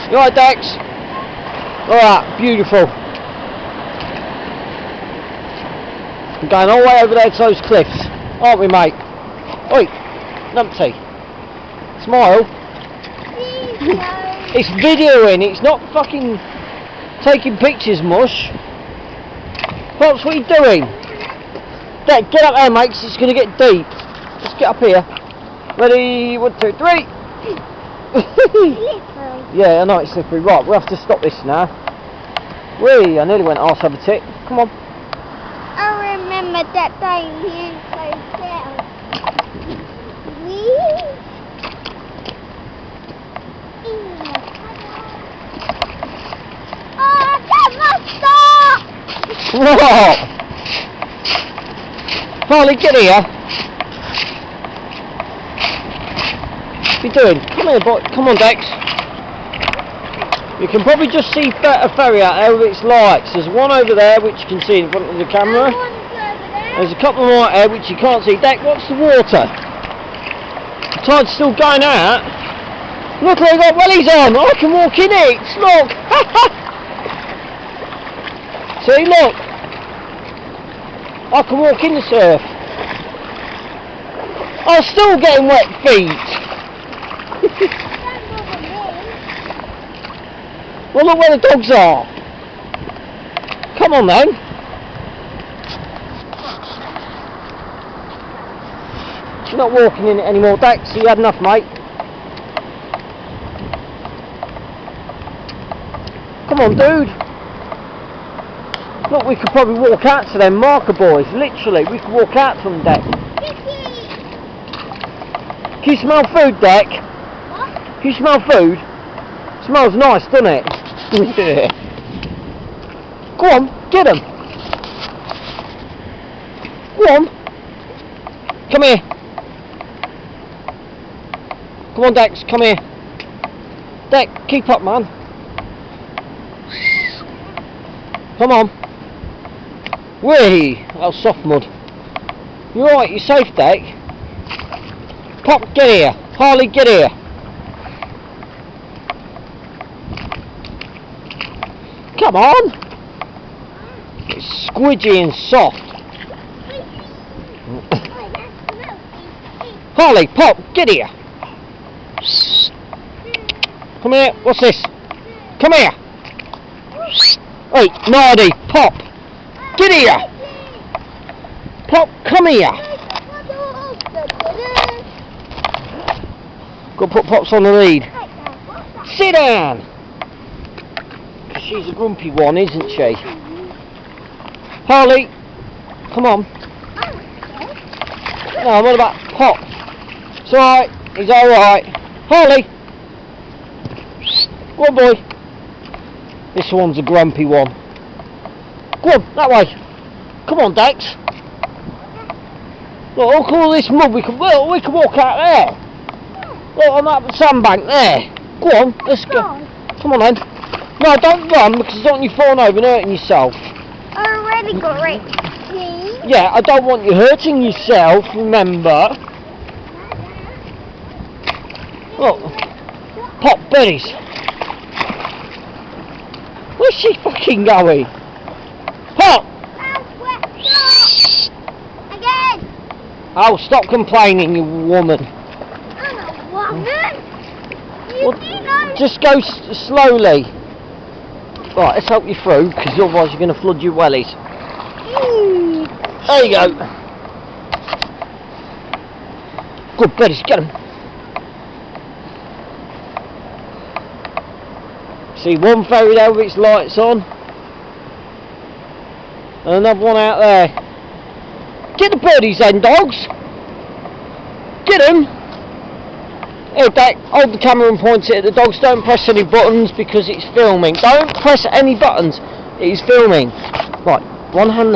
You alright, Dex? Alright, beautiful. We're going all the way over there to those cliffs, aren't we, mate? Oi, numpty. Smile. It's videoing, it's not fucking taking pictures, mush. Pops, what are you doing? Get up there, mate, 'cause it's going to get deep. Let's get up here. Ready? 1, 2, 3. Yeah, I know it's slippery. Right, we'll have to stop this now. Whee, I nearly went arse over tit. Come on. I remember that time you so down. Oh, that must stop! What? Harley, get here. What are you doing? Come here, boy. Come on, Dex. You can probably just see a ferry out there with its lights. There's one over there which you can see in front of the camera. There's a couple more there which you can't see. Dex, what's the water? The tide's still going out. Look, they've got wellies on. I can walk in it. Look. See, look. I can walk in the surf. I'm still getting wet feet. Well, look where the dogs are. Come on then. You're not walking in it anymore, Dex. You had enough, mate. Come on, dude. Look, we could probably walk out to them marker boys. Literally, we could walk out to them, Dex. Can you smell food, Dex? What? Can you smell food? Smells nice, doesn't it? Yeah. Go on, get him. Go on. Come here. Come on, Dex, come here. Dex, keep up, man. Come on. Whee! That was soft mud. You alright? You safe, Dex? Pop, get here. Harley, get here. Come on! It's squidgy and soft. Harley, Pop, get here! Come here, what's this? Come here! Hey, Nardy, Pop! Get here! Pop, come here! Go put Pops on the lead. Sit down! She's a grumpy one, isn't she? Harley, come on. No, what about Pop? It's alright, he's alright. Harley! Go on, boy. This one's a grumpy one. Go on, that way. Come on, Dex. Look, look at all this mud. We can walk out there. Look, on that sandbank there. Go on, let's go. Come on then. No, don't run because I don't want you falling over and hurting yourself. I already got right. Yeah, I don't want you hurting yourself, remember. Look, Pop berries. Where's she fucking going? Pop! Again! Oh, stop complaining, you woman. I'm a woman. Well, just go slowly. Right, let's help you through, because otherwise you're going to flood your wellies. There you go. Good buddies, get them. See one ferry there with its lights on. And another one out there. Get the birdies then, dogs. Get them. Here, Dak, hold the camera and point it at the dogs. Don't press any buttons because it's filming. Don't press any buttons. It is filming. Right, one hand